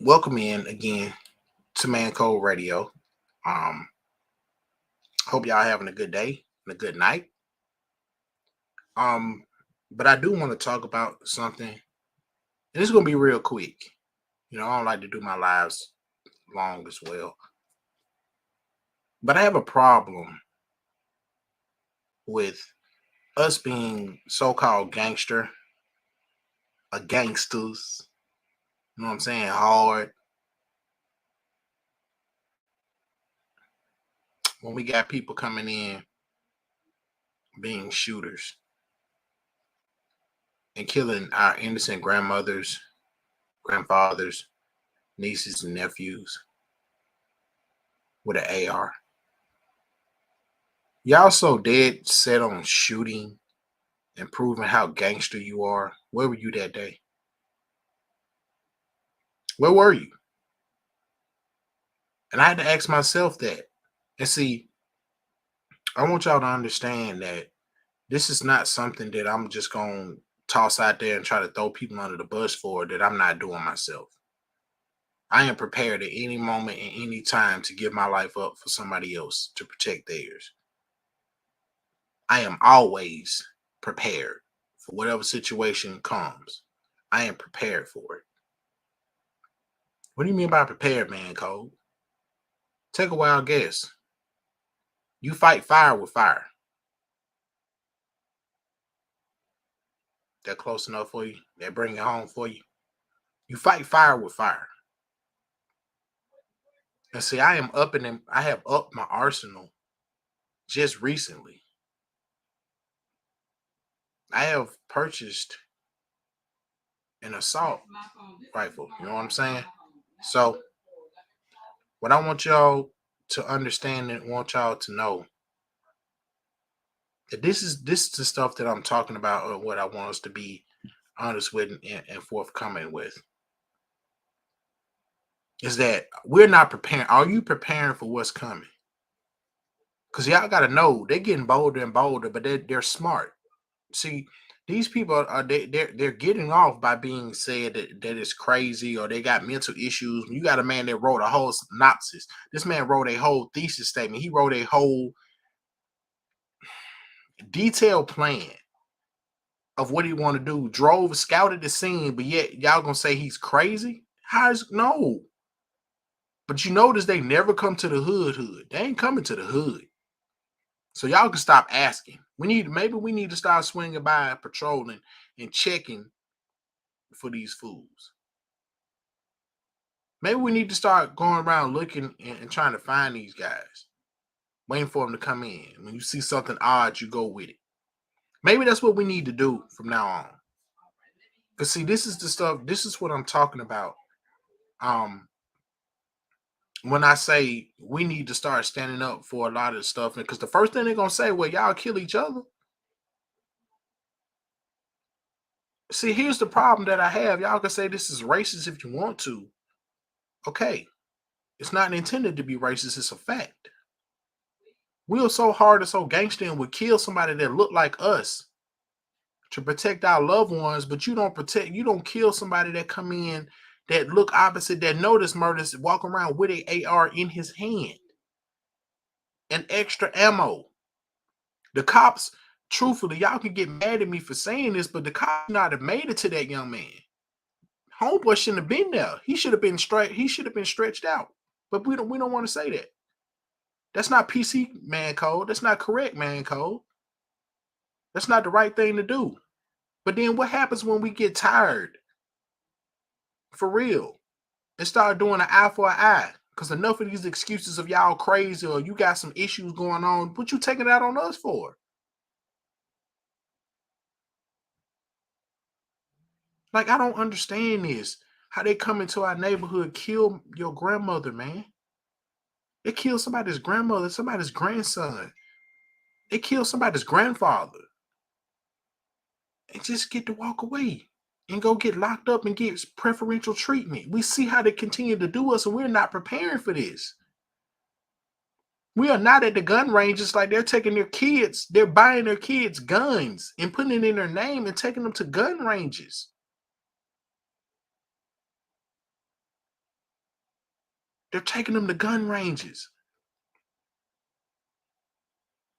Welcome in again to Man Code Radio. Um, Hope y'all having a good day and a good night. Um, but I do want to talk about something, and it's gonna be real quick. I don't like to do my lives long as well, but I have a problem with us being so-called gangsters. You know what I'm saying? Hard when we got people coming in being shooters and killing our innocent grandmothers, grandfathers, nieces, and nephews with an AR. Y'all so dead set on shooting and proving how gangster you are. Where were you that day? Where were you? And I had to ask myself that. And see, I want y'all to understand that this is not something that I'm just going to toss out there and try to throw people under the bus for that I'm not doing myself. I am prepared at any moment and any time to give my life up for somebody else to protect theirs. I am always prepared for whatever situation comes. I am prepared for it. What do you mean by prepared, man, Cole? Take a wild guess. You fight fire with fire. That close enough for you? That bring it home for you? You fight fire with fire. And see, I have upped my arsenal just recently. I have purchased an assault rifle. You know what I'm saying? So, what I want y'all to understand and want y'all to know that this is the stuff that I'm talking about, or what I want us to be honest with and forthcoming with. Is that we're not preparing. Are you preparing for what's coming? Because y'all got to know they're getting bolder and bolder, but they're smart. See, these people are they're getting off by being said that it's crazy or they got mental issues. You got a man that wrote a whole synopsis. This man wrote a whole thesis statement. He wrote a whole detailed plan of what he want to do. Drove, scouted the scene, but yet y'all gonna say he's crazy? How's no? But you notice they never come to the hood. They ain't coming to the hood. So y'all can stop asking. Maybe we need to start swinging by, patrolling, and checking for these fools. Maybe we need to start going around looking and trying to find these guys, waiting for them to come in. When you see something odd, you go with it. Maybe that's what we need to do from now on. Because see, this is the stuff. This is what I'm talking about. Um, when I say we need to start standing up for a lot of stuff, because the first thing they're gonna say, well, y'all kill each other. See, here's the problem that I have. Y'all can say this is racist if you want to. Okay. It's not intended to be racist, it's a fact. We are so hard and so gangster and would kill somebody that look like us to protect our loved ones, but you don't kill somebody that come in that look opposite, that notice murders, walk around with a AR in his hand and extra ammo. The cops, truthfully, y'all can get mad at me for saying this, but the cops not have made it to that young man. Homeboy shouldn't have been there. He should have been straight. He should have been stretched out. But we don't want to say that. That's not PC man code. That's not correct man code. That's not the right thing to do. But then what happens when we get tired? For real. And start doing an eye for an eye. Because enough of these excuses of y'all crazy or you got some issues going on, what you taking it out on us for? Like, I don't understand this. How they come into our neighborhood, kill your grandmother, man. They kill somebody's grandmother, somebody's grandson. They kill somebody's grandfather. And just get to walk away and go get locked up and get preferential treatment. We see how they continue to do us, and we're not preparing for this. We are not at the gun ranges like they're taking their kids, they're buying their kids guns and putting it in their name and taking them to gun ranges. They're taking them to gun ranges.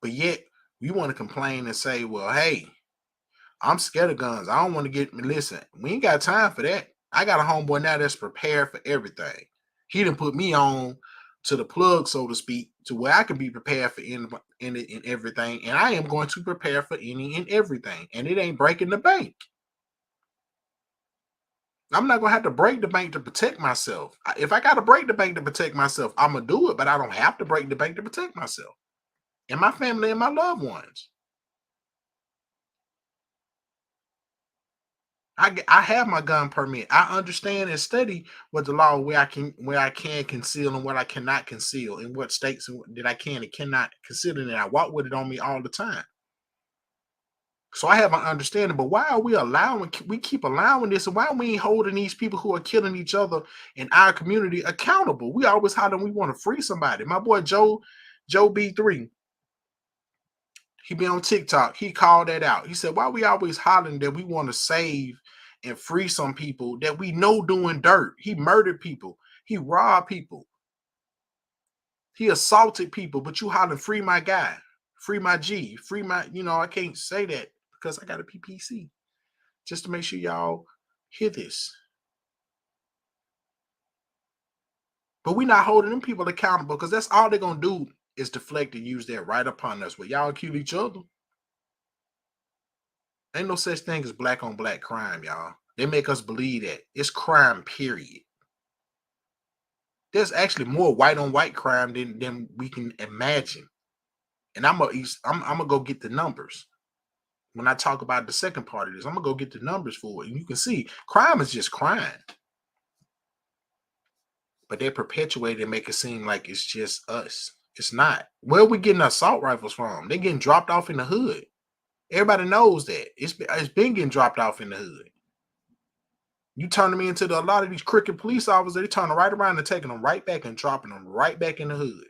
But yet we want to complain and say, well, hey, I'm scared of guns. I don't want to get me. Listen, we ain't got time for that. I got a homeboy now that's prepared for everything. He done put me on to the plug, so to speak, to where I can be prepared for in everything. And I am going to prepare for any and everything. And it ain't breaking the bank. I'm not gonna have to break the bank to protect myself. If I gotta break the bank to protect myself, I'm gonna do it, but I don't have to break the bank to protect myself and my family and my loved ones. I have my gun permit. I understand and study what the law where I can conceal and what I cannot conceal, in what states that I can and cannot conceal, and I walk with it on me all the time. So I have an understanding. But why are we keep allowing this, and why are we ain't holding these people who are killing each other in our community accountable? We always holler we want to free somebody. My boy Joe B3, he been on TikTok. He called that out. He said, why we always hollering that we want to save and free some people that we know doing dirt? He murdered people. He robbed people. He assaulted people, but you hollering free my guy, free my G, free my, I can't say that because I got a PPC. Just to make sure y'all hear this. But we're not holding them people accountable because that's all they're going to do is deflect and use that right upon us. Where y'all kill each other. Ain't no such thing as black on black crime, y'all. They make us believe that it's crime, period. There's actually more white on white crime than we can imagine. And I'm gonna go get the numbers. When I talk about the second part of this, I'm gonna go get the numbers for it. And you can see crime is just crime. But they perpetuate it and make it seem like it's just us. It's not. Where are we getting assault rifles from? They're getting dropped off in the hood. Everybody knows that. It's been getting dropped off in the hood. You turn them into a lot of these crooked police officers, they turn them right around and taking them right back and dropping them right back in the hood.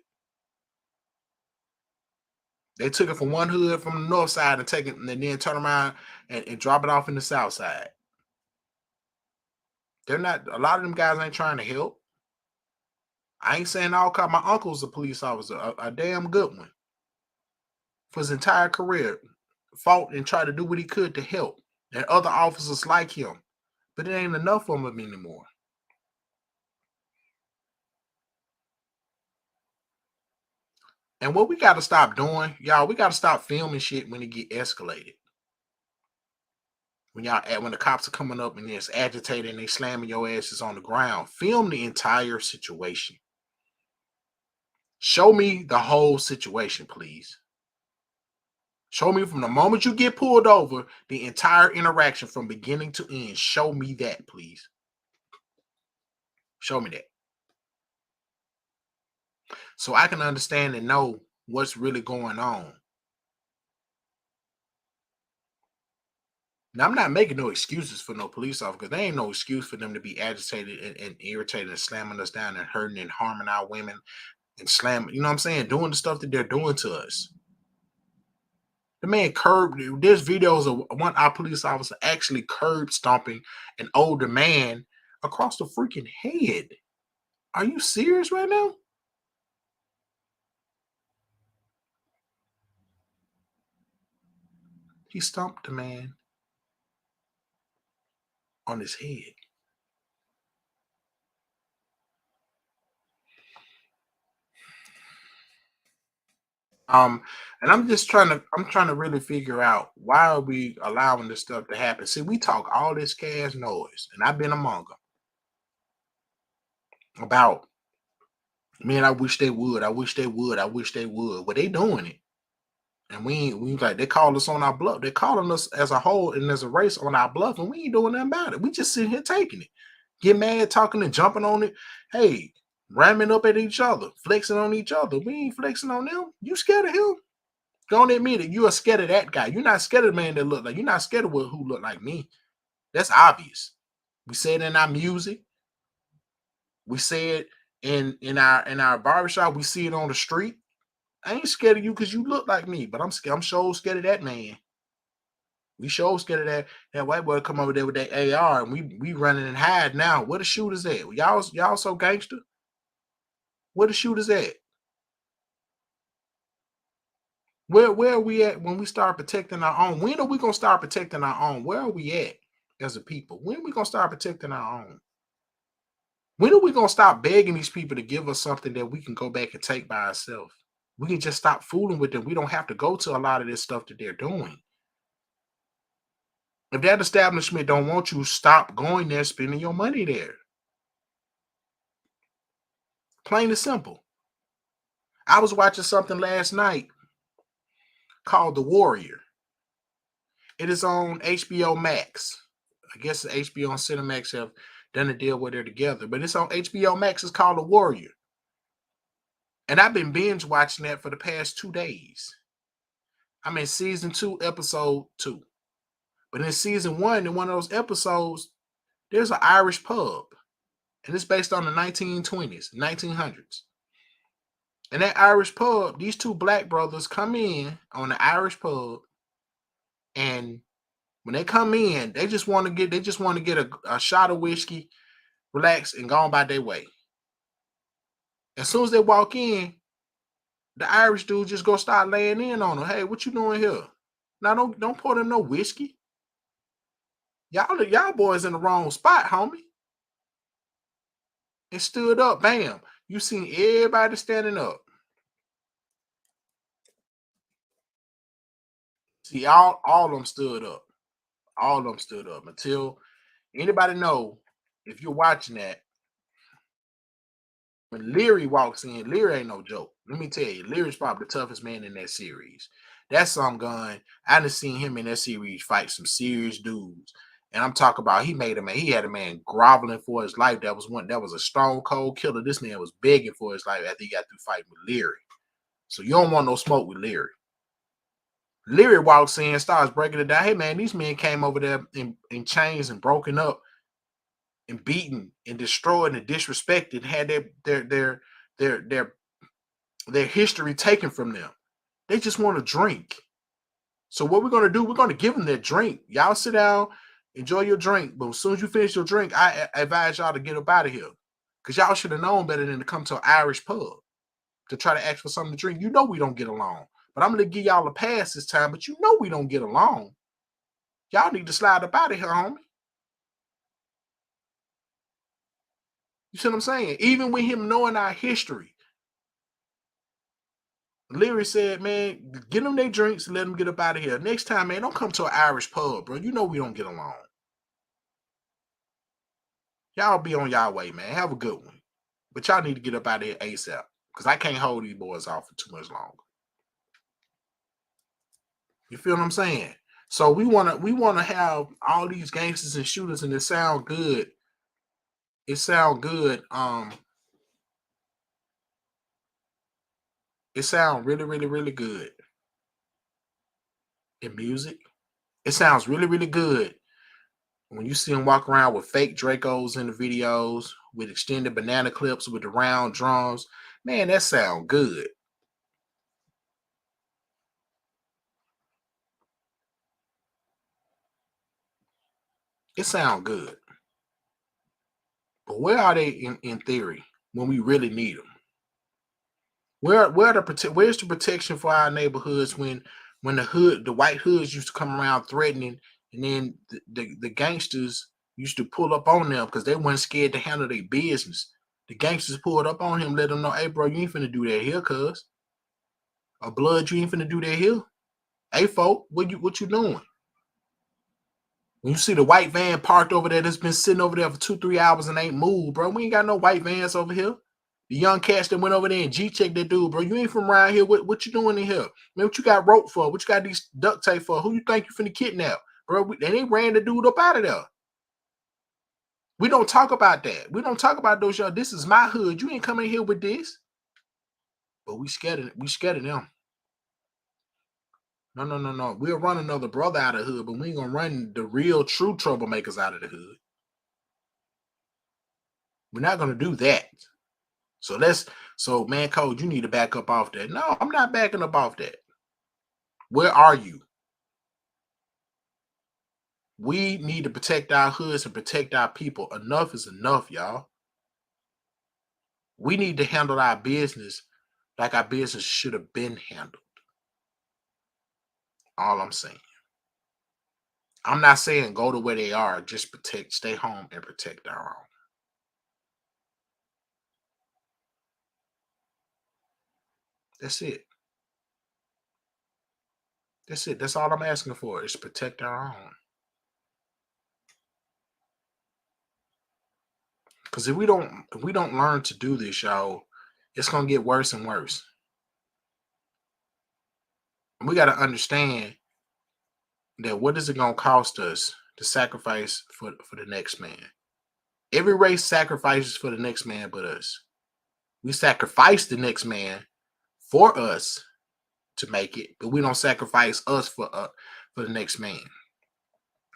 They took it from one hood from the north side and take it and then turn around and drop it off in the south side. They're not, a lot of them guys ain't trying to help. I ain't saying all cop. My uncle's a police officer, a damn good one. For his entire career, fought and tried to do what he could to help. And other officers like him. But it ain't enough of them anymore. And what we got to stop doing, y'all, we got to stop filming shit when it get escalated. When the cops are coming up and it's agitated and they slamming your asses on the ground, film the entire situation. Show me the whole situation, please. Show me from the moment you get pulled over, the entire interaction from beginning to end. Show me that, please. Show me that. So I can understand and know what's really going on. Now, I'm not making no excuses for no police officer because there ain't no excuse for them to be agitated and irritated and slamming us down and hurting and harming our women and slamming, you know what I'm saying? Doing the stuff that they're doing to us. The man there's videos of our police officer actually curb stomping an older man across the freaking head. Are you serious right now? He stomped the man on his head. And I'm trying to really figure out why are we allowing this stuff to happen. See, we talk all this cash noise, and I've been among them about, man, I wish they would, I wish they would, I wish they would. But they doing it. And we like they call us on our bluff. They're calling us as a whole and as a race on our bluff, and we ain't doing nothing about it. We just sitting here taking it. Get mad, talking and jumping on it. Hey, ramming up at each other, flexing on each other. We ain't flexing on them. You scared of him? Don't admit it. You are scared of that guy. You're not scared of the man that look like. You're not scared of who look like me. That's obvious. We say it in our music. We say it in our barbershop. We see it on the street. I ain't scared of you because you look like me, but I'm scared. I'm sure scared of that man. We sure scared of that white boy come over there with that AR and we running and hide now. Where the shooters at? Y'all so gangster. Where the shooters at? Where are we at when we start protecting our own? When are we gonna start protecting our own? Where are we at as a people? When are we gonna start protecting our own? When are we gonna stop begging these people to give us something that we can go back and take by ourselves? We can just stop fooling with them. We don't have to go to a lot of this stuff that they're doing. If that establishment don't want you, stop going there, spending your money there. Plain and simple. I was watching something last night called The Warrior. It is on HBO Max. I guess the HBO and Cinemax have done a deal where they're together, but it's on HBO Max. It's called The Warrior. And I've been binge watching that for the past 2 days. I'm in season 2, episode 2. But in season 1, in one of those episodes, there's an Irish pub. And it's based on the 1920s, 1900s. And that Irish pub, these two black brothers come in on the Irish pub, and when they come in, they just want to get a shot of whiskey, relax, and go on by their way. As soon as they walk in, the Irish dude just go start laying in on them. Hey, what you doing here? Now don't pour them no whiskey. Y'all boys in the wrong spot, homie. And stood up, bam. You seen everybody standing up. See, all of them stood up. All of them stood up until anybody know if you're watching that. When Leary walks in, Leary ain't no joke. Let me tell you, Leary's probably the toughest man in that series. That's some gun. I done seen him in that series fight some serious dudes. And I'm talking about he had a man groveling for his life. That was a stone cold killer. This man was begging for his life after he got through fighting with Leary. So you don't want no smoke with Leary. Leary walks in, starts breaking it down. Hey man, these men came over there in chains and broken up and beaten and destroyed and disrespected, had their history taken from them. They just want to drink. So what we're gonna do? We're gonna give them their drink. Y'all sit down, enjoy your drink. But as soon as you finish your drink, I advise y'all to get up out of here, because y'all should have known better than to come to an Irish pub to try to ask for something to drink. You know we don't get along, but I'm gonna give y'all a pass this time. But you know we don't get along. Y'all need to slide up out of here, homie. You see what I'm saying? Even with him knowing our history, Leary said, man, get them their drinks and let them get up out of here. Next time, man, don't come to an Irish pub, bro. You know we don't get along. Y'all be on y'all way, man. Have a good one. But y'all need to get up out of here ASAP, because I can't hold these boys off for too much longer. You feel what I'm saying? So we wanna have all these gangsters and shooters, and it sound good. It sound good. It sound really, really, really good in music. It sounds really, really good when you see them walk around with fake Dracos in the videos, with extended banana clips, with the round drums. Man, that sound good. It sound good. But where are they in theory when we really need them? Where's the protection for our neighborhoods when the white hoods used to come around threatening, and then the gangsters used to pull up on them because they weren't scared to handle their business. The gangsters pulled up on him, let them know, hey bro, you ain't finna do that here, cuz. Or blood, you ain't finna do that here. Hey folk, what you doing? When you see the white van parked over there that's been sitting over there for 2-3 hours and ain't moved, bro. We ain't got no white vans over here. The young cats that went over there and G-checked that dude, bro. You ain't from around here. What you doing in here? Man, what you got rope for? What you got these duct tape for? Who you think you finna kidnap? Bro, and they ran the dude up out of there. We don't talk about that. We don't talk about those young. This is my hood. You ain't coming here with this. But we scared of them. No, no, no, no. We'll run another brother out of the hood, but we ain't gonna run the real true troublemakers out of the hood. We're not gonna do that. So man, Code, you need to back up off that. No, I'm not backing up off that. Where are you? We need to protect our hoods and protect our people. Enough is enough, y'all. We need to handle our business like our business should have been handled. All I'm saying. I'm not saying go to where they are, just protect, stay home and protect our own. That's it. That's it. That's all I'm asking for is protect our own. Because if we don't learn to do this, y'all, it's gonna get worse and worse. And we gotta understand that what is it gonna cost us to sacrifice for the next man? Every race sacrifices for the next man but us. We sacrifice the next man for us to make it, but we don't sacrifice us for the next man.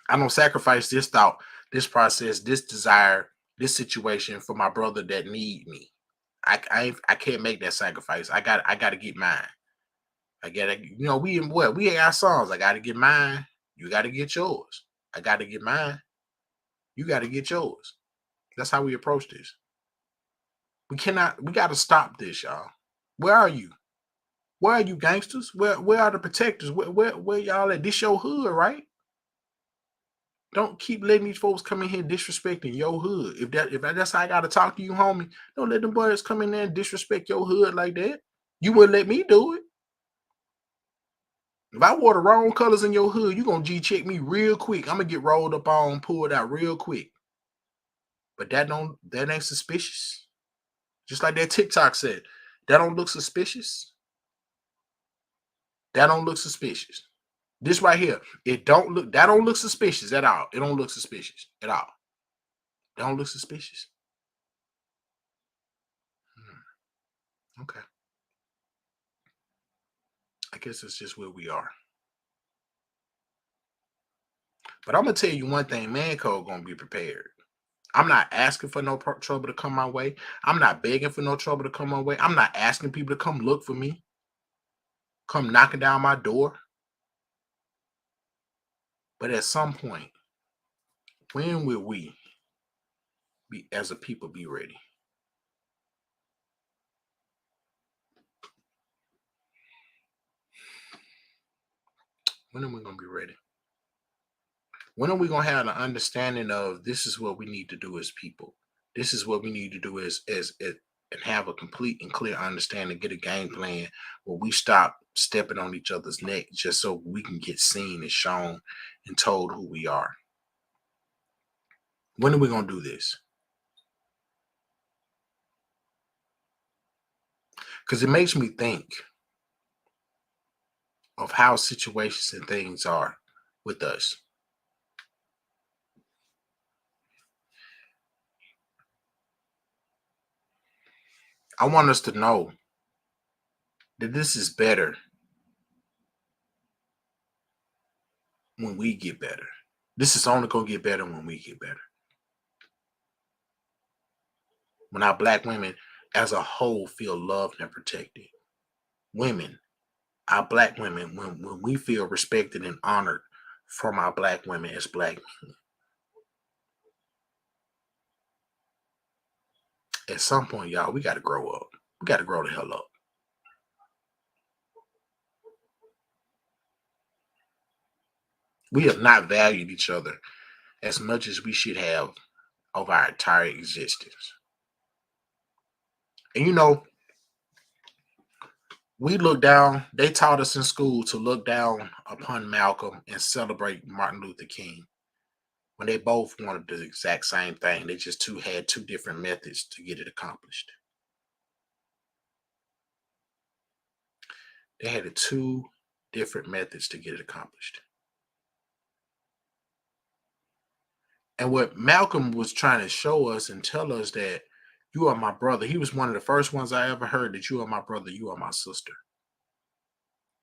I don't sacrifice this thought, this process, this desire, this situation for my brother that need me. I can't make that sacrifice. I got to get mine. I gotta, we ain't our songs. I gotta get mine. You gotta get yours. I gotta get mine. You gotta get yours. That's how we approach this. We gotta stop this, y'all. Where are you? Where are you gangsters? Where are the protectors? Where y'all at? This your hood, right? Don't keep letting these folks come in here disrespecting your hood. If that's how I gotta talk to you, homie, don't let them boys come in there and disrespect your hood like that. You wouldn't let me do it. If I wore the wrong colors in your hood, you gonna G check me real quick. I'm gonna get rolled up on, pulled out real quick. But that ain't suspicious. Just like that TikTok said, that don't look suspicious. That don't look suspicious. This right here, that don't look suspicious at all. It don't look suspicious at all. It don't look suspicious. Hmm, okay. I guess it's just where we are. But I'm gonna tell you one thing, man code gonna be prepared. I'm not asking for no trouble to come my way. I'm not begging for no trouble to come my way. I'm not asking people to come look for me, come knocking down my door. But at some point, when will we be as a people be ready? When are we gonna be ready? When are we gonna have an understanding of this is what we need to do as people? This is what we need to do and have a complete and clear understanding, get a game plan where we stop stepping on each other's neck just so we can get seen and shown and told who we are. When are we gonna do this? Because it makes me think of how situations and things are with us. I want us to know that this is better when we get better. This is only gonna get better when we get better. When our black women as a whole feel loved and protected. Women, our black women, when we feel respected and honored from our black women as black men, at some point, y'all, we got to grow up. We got to grow the hell up. We have not valued each other as much as we should have of our entire existence. And we look down, they taught us in school to look down upon Malcolm and celebrate Martin Luther King when they both wanted the exact same thing. They just had two different methods to get it accomplished. They had two different methods to get it accomplished. And what Malcolm was trying to show us and tell us that you are my brother. He was one of the first ones I ever heard that you are my brother, you are my sister.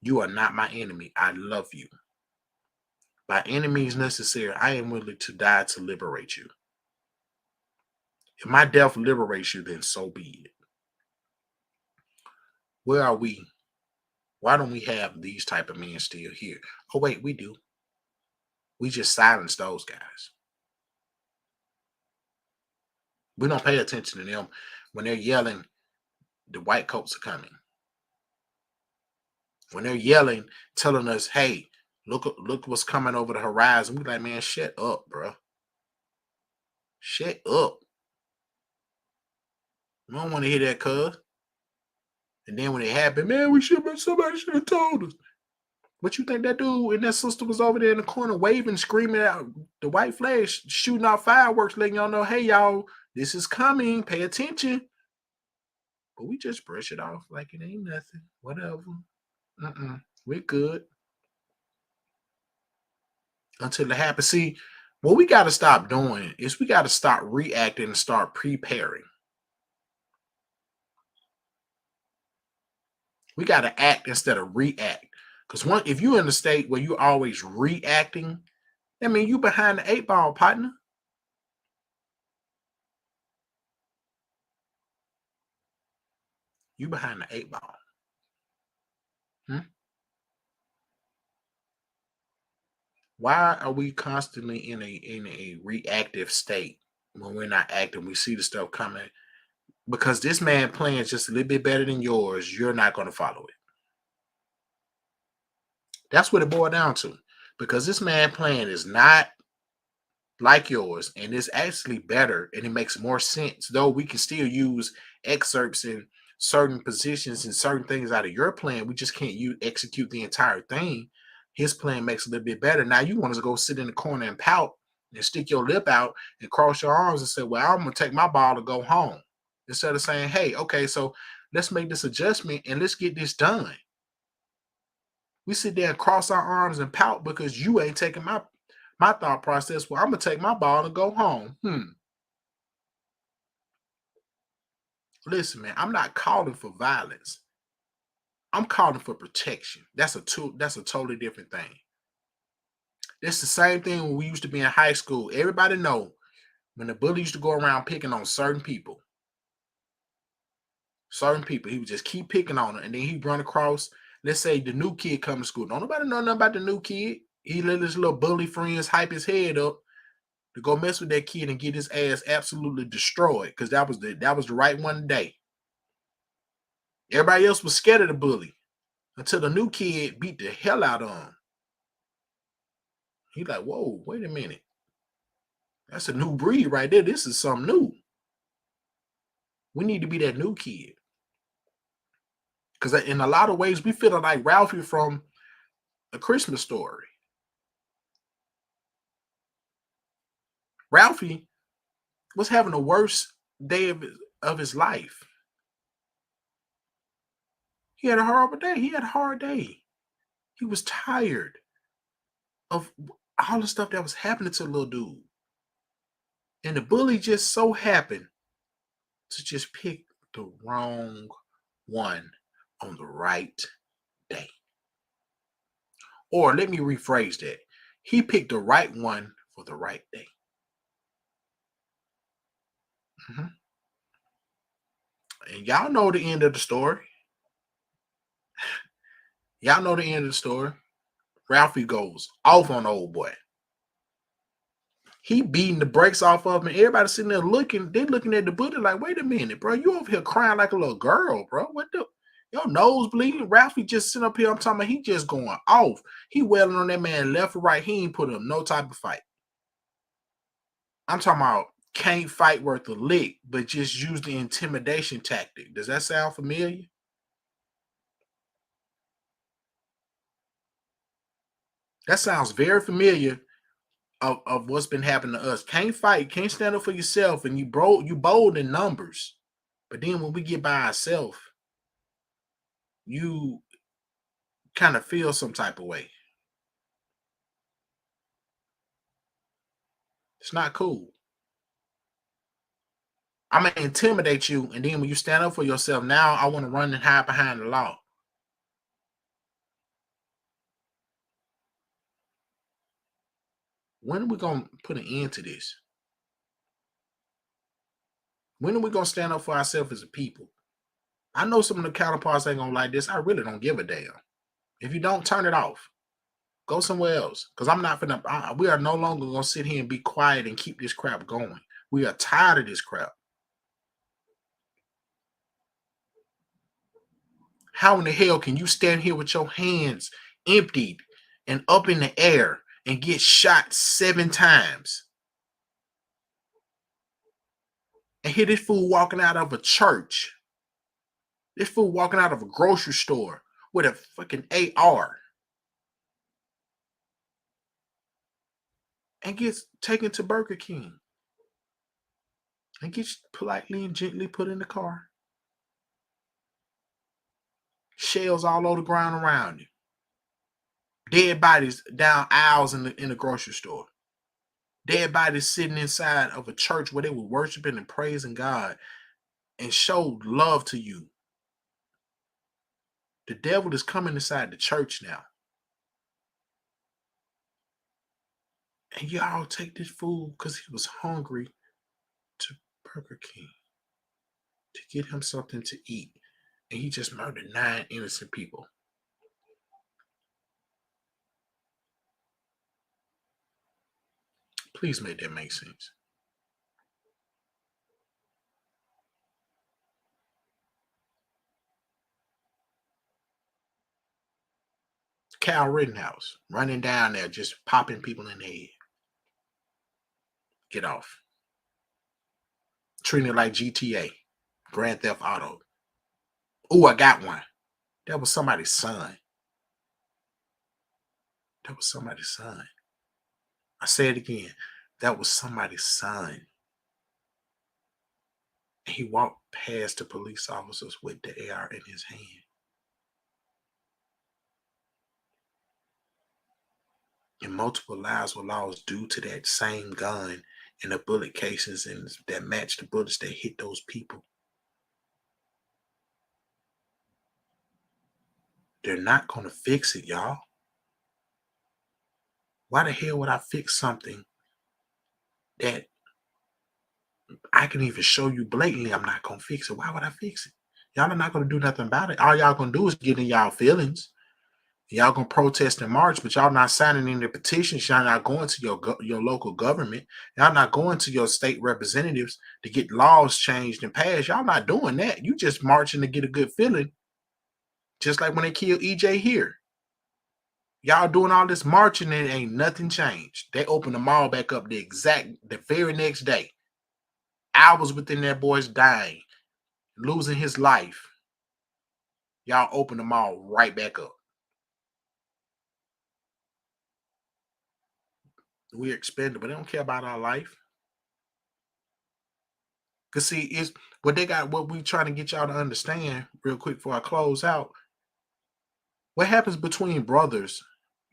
You are not my enemy. I love you. By any means necessary, I am willing to die to liberate you. If my death liberates you, then so be it. Where are we? Why don't we have these type of men still here? Oh, wait, we do. We just silence those guys. We don't pay attention to them when they're yelling the white coats are coming. When they're yelling, telling us, "Hey, look what's coming over the horizon," we like, man, shut up, bro. Shut up. We don't want to hear that, cuz. And then when it happened, man, somebody should have told us. What you think that dude and that sister was over there in the corner waving, screaming out the white flag, shooting out fireworks, letting y'all know, hey, y'all, this is coming. Pay attention. But we just brush it off like it ain't nothing. Whatever. We're good. Until it happens. See, what we got to stop doing is we got to stop reacting and start preparing. We got to act instead of react. Because if you're in a state where you're always reacting, I mean, you behind the 8 ball, partner. You behind the 8 ball. Why are we constantly in a reactive state when we're not acting? We see the stuff coming because this man playing just a little bit better than yours. You're not going to follow it. That's what it boiled down to. Because this man playing is not like yours and it's actually better and it makes more sense. Though we can still use excerpts in certain positions and certain things out of your plan, we just can't execute the entire thing. His plan makes it a little bit better. Now you want to go sit in the corner and pout and stick your lip out and cross your arms and say, well, I'm going to take my ball to go home. Instead of saying, hey, okay, so let's make this adjustment and let's get this done. We sit there and cross our arms and pout because you ain't taking my thought process. Well, I'm going to take my ball and go home. Listen, man, I'm not calling for violence. I'm calling for protection. That's a totally different thing. It's the same thing when we used to be in high school. Everybody know when the bully used to go around picking on certain people. He would just keep picking on them. And then he'd run across, let's say the new kid come to school. Don't nobody know nothing about the new kid. He let his little bully friends hype his head up to go mess with that kid and get his ass absolutely destroyed. Because that was the right one today. Everybody else was scared of the bully until the new kid beat the hell out of him. He's like, whoa, wait a minute. That's a new breed right there. This is something new. We need to be that new kid. Because in a lot of ways, we feel like Ralphie from A Christmas Story. Ralphie was having the worst day of his life. He had a horrible day. He had a hard day. He was tired of all the stuff that was happening to the little dude. And the bully just so happened to just pick the wrong one on the right day. Or let me rephrase that. He picked the right one for the right day. And y'all know the end of the story. Y'all know the end of the story. Ralphie goes off on the old boy. He beating the brakes off of him, and everybody sitting there looking. They looking at the bully like, wait a minute, bro. You over here crying like a little girl, bro. What the? Your nose bleeding. Ralphie just sitting up here. I'm talking about he just going off. He wailing on that man left or right. He ain't put up no type of fight. I'm talking about can't fight worth a lick, but just use the intimidation tactic. Does that sound familiar? That sounds very familiar of what's been happening to us. Can't fight, can't stand up for yourself, and you bold in numbers. But then when we get by ourselves, you kind of feel some type of way. It's not cool. I'm gonna intimidate you, and then when you stand up for yourself, now I want to run and hide behind the law. When are we gonna put an end to this? When are we gonna stand up for ourselves as a people? I know some of the counterparts ain't gonna like this. I really don't give a damn. If you don't, turn it off. Go somewhere else. Because I'm not finna. We are no longer gonna sit here and be quiet and keep this crap going. We are tired of this crap. How in the hell can you stand here with your hands emptied and up in the air and get shot 7 times? And hear this fool walking out of a church. This fool walking out of a grocery store with a fucking AR and gets taken to Burger King and gets politely and gently put in the car. Shells all over the ground around you. Dead bodies down aisles in the grocery store. Dead bodies sitting inside of a church where they were worshiping and praising God and showed love to you. The devil is coming inside the church now. And y'all take this fool because he was hungry to Burger King to get him something to eat. And he just murdered 9 innocent people. Please make that make sense. Cal Rittenhouse running down there, just popping people in the head. Get off. Treating it like GTA, Grand Theft Auto. Oh, I got one. That was somebody's son. That was somebody's son. I say it again. That was somebody's son. And he walked past the police officers with the AR in his hand. And multiple lives were lost due to that same gun and the bullet casings and that matched the bullets that hit those people. They're not going to fix it, y'all. Why the hell would I fix something that I can even show you blatantly I'm not going to fix it? Why would I fix it? Y'all are not going to do nothing about it. All y'all going to do is get in y'all feelings. Y'all going to protest and march, but y'all not signing any petitions. Y'all not going to your local government. Y'all not going to your state representatives to get laws changed and passed. Y'all not doing that. You just marching to get a good feeling. Just like when they killed EJ here. Y'all doing all this marching and ain't nothing changed. They opened the mall back up the very next day. Hours within that boy's dying, losing his life. Y'all open the mall right back up. We're expendable. They don't care about our life. Cause see, it's what we trying to get y'all to understand real quick before I close out. What happens between brothers,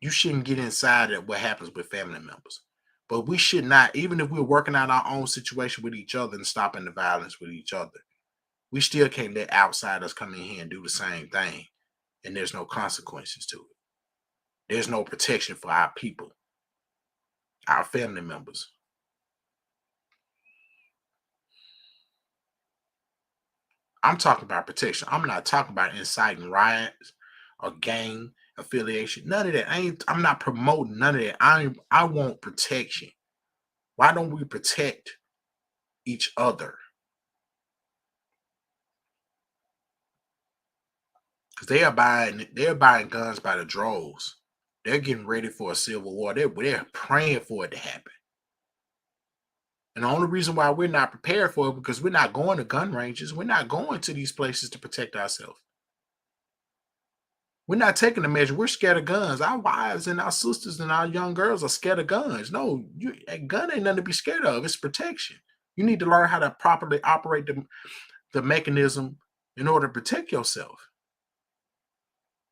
you shouldn't get inside of what happens with family members. But we should not, even if we're working out our own situation with each other and stopping the violence with each other, we still can't let outsiders come in here and do the same thing. And there's no consequences to it. There's no protection for our people, our family members. I'm talking about protection. I'm not talking about inciting riots or gang affiliation. None of that. I'm not promoting none of that. I want protection. Why don't we protect each other? Because they're buying guns by the droves. They're getting ready for a civil war. They're praying for it to happen. And the only reason why we're not prepared for it because we're not going to gun ranges. We're not going to these places to protect ourselves. We're not taking the measure. We're scared of guns. Our wives and our sisters and our young girls are scared of guns. No, a gun ain't nothing to be scared of. It's protection. You need to learn how to properly operate the mechanism in order to protect yourself.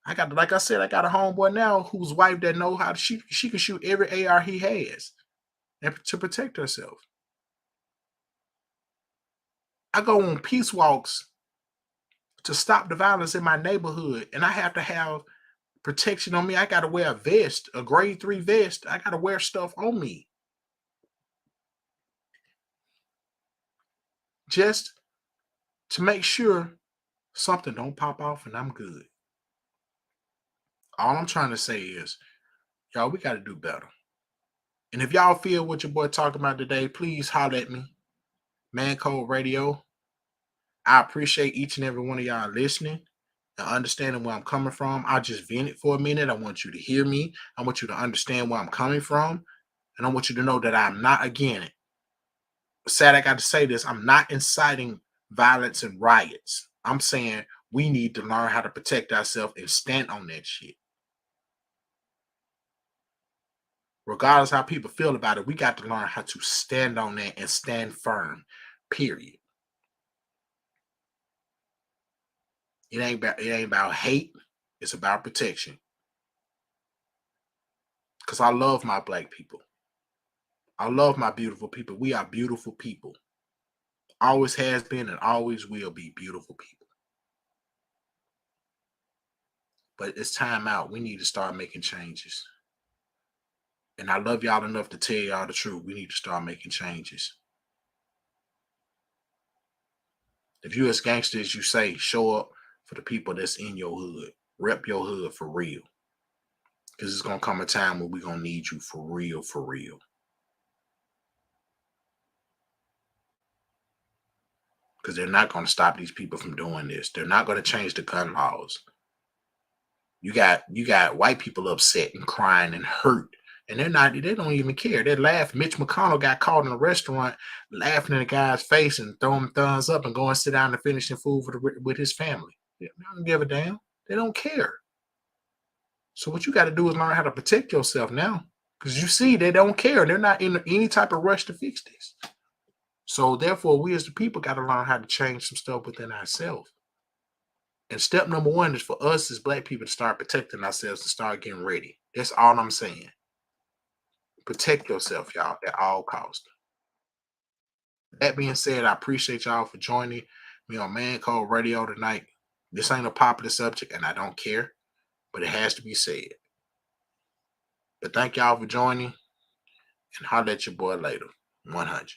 Like I said, I got a homeboy now whose wife that know how to shoot. She can shoot every AR he has and to protect herself. I go on peace walks to stop the violence in my neighborhood, and I have to have protection on me. I got to wear a vest, a grade 3 vest. I got to wear stuff on me just to make sure something don't pop off and I'm good. All I'm trying to say is, y'all, we got to do better. And if y'all feel what your boy talking about today, please holler at me. Man Code Radio. I appreciate each and every one of y'all listening. and understanding where I'm coming from. I just vented for a minute. I want you to hear me. I want you to understand where I'm coming from. And I want you to know that I'm not, again, sad I got to say this, I'm not inciting violence and riots. I'm saying we need to learn how to protect ourselves and stand on that shit. Regardless how people feel about it, we got to learn how to stand on that and stand firm. Period. It ain't about hate. It's about protection. Because I love my black people. I love my beautiful people. We are beautiful people. Always has been and always will be beautiful people. But it's time out. We need to start making changes. And I love y'all enough to tell y'all the truth. We need to start making changes. If you as gangsters, you say, show up for the people that's in your hood. Rep your hood for real. Because it's going to come a time where we're going to need you for real, for real. Because they're not going to stop these people from doing this. They're not going to change the gun laws. You got white people upset and crying and hurt. And they don't even care. They laugh. Mitch McConnell got caught in a restaurant laughing in the guy's face and throwing thumbs up and going to sit down and finishing food with his family. They don't give a damn. They don't care. So what you got to do is learn how to protect yourself now. Because you see, they don't care. They're not in any type of rush to fix this. So therefore, we as the people got to learn how to change some stuff within ourselves. And step number one is for us as black people to start protecting ourselves and start getting ready. That's all I'm saying. Protect yourself, y'all, at all costs. That being said, I appreciate y'all for joining me on Man Code Radio tonight. This ain't a popular subject, and I don't care, but it has to be said. But thank y'all for joining, and holler at your boy later. 100.